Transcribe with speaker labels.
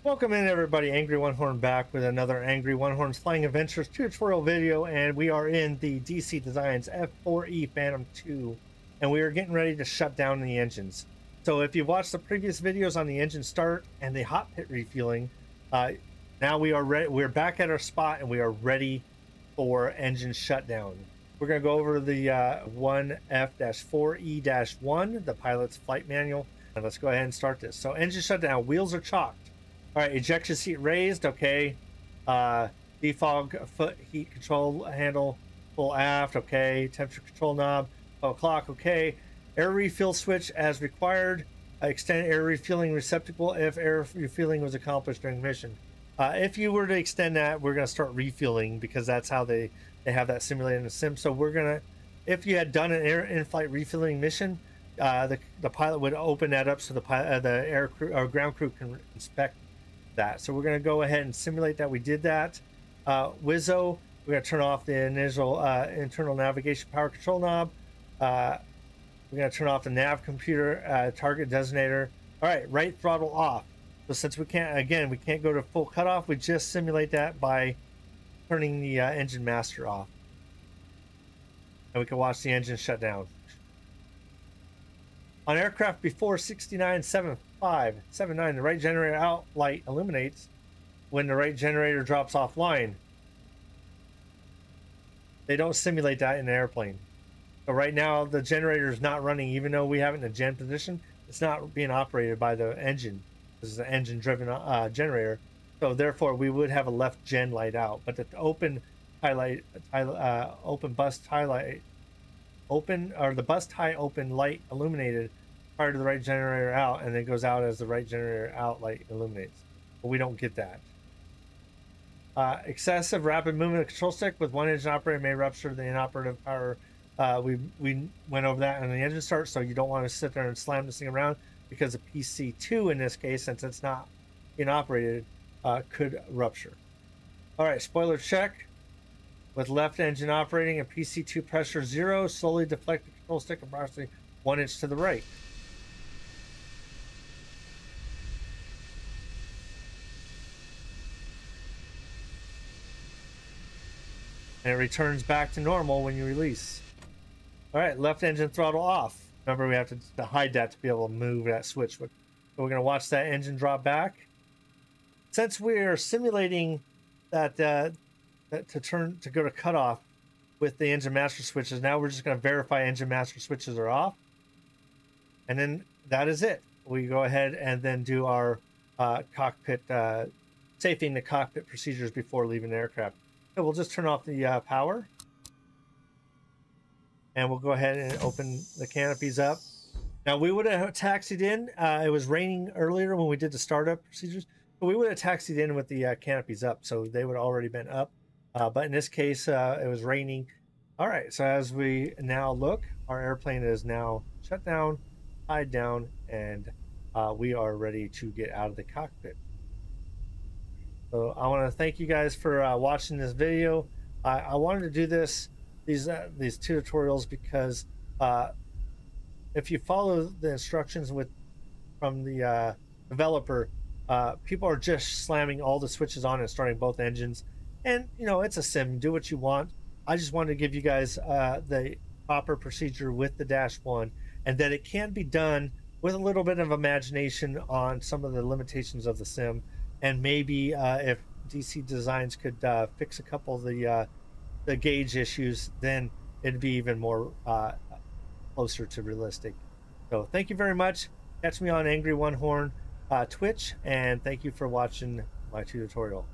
Speaker 1: Welcome in everybody, Angry One Horn back with another Angry One Horn's Flying Adventures tutorial video, and we are in the DC Designs F-4E Phantom 2, and we are getting ready to shut down the engines. So if you watched the previous videos on the engine start and the hot pit refueling, now we are ready. We're back at our spot and we are ready for engine shutdown. We're going to go over the 1F-4E-1, the pilot's flight manual, and let's go ahead and start this. So engine shutdown, wheels are chalked. All right, ejection seat raised, okay. Defog foot heat control handle full aft, okay. Temperature control knob, clock, okay. Air refill switch as required. Extend air refueling receptacle if air refueling was accomplished during mission. If you were to extend that, we're going to start refueling because that's how they have that simulated in the sim. So we're going to, if you had done an air in-flight refueling mission, the pilot would open that up so the air crew or ground crew can inspect that. So we're going to go ahead and simulate that we did that. Wizzo, we're going to turn off the initial internal navigation power control knob. We're going to turn off the nav computer target designator. All right, right throttle off. So since we can't go to full cutoff, we just simulate that by turning the engine master off, and we can watch the engine shut down. On aircraft before 697579, the right generator out light illuminates when the right generator drops offline. They don't simulate that in the airplane. So right now the generator is not running, even though we have it in a gen position. It's not being operated by the engine. This is an engine driven generator. So therefore we would have a left gen light out, but the open bus tie open light illuminated prior to the right generator out, and it goes out as the right generator out light illuminates. But we don't get that. Excessive rapid movement of control stick with one engine operator may rupture the inoperative power. We went over that on the engine start, so you don't want to sit there and slam this thing around because the PC2 in this case, since it's not inoperated, could rupture. All right, spoiler check. With left engine operating and PC2 pressure 0, slowly deflect the control stick approximately 1 inch to the right. And it returns back to normal when you release. All right, left engine throttle off. Remember, we have to hide that to be able to move that switch. So we're going to watch that engine drop back. Since we are simulating that to go to cutoff with the engine master switches, now we're just going to verify engine master switches are off, and then that is it. We go ahead and then do our cockpit safety the cockpit procedures before leaving the aircraft. So we'll just turn off the power, and we'll go ahead and open the canopies up. Now we would have taxied in. It was raining earlier when we did the startup procedures, but we would have taxied in with the canopies up, so they would have already been up. But in this case, it was raining. All right, so as we now look, our airplane is now shut down, tied down, and we are ready to get out of the cockpit. So I want to thank you guys for watching this video. I wanted to do these two tutorials because if you follow the instructions from the developer, people are just slamming all the switches on and starting both engines. And, you know, it's a sim. Do what you want. I just wanted to give you guys the proper procedure with the -1, and that it can be done with a little bit of imagination on some of the limitations of the sim. And maybe if DC Designs could fix a couple of the gauge issues, then it'd be even more closer to realistic. So thank you very much. Catch me on Angry One Horn Twitch, and thank you for watching my tutorial.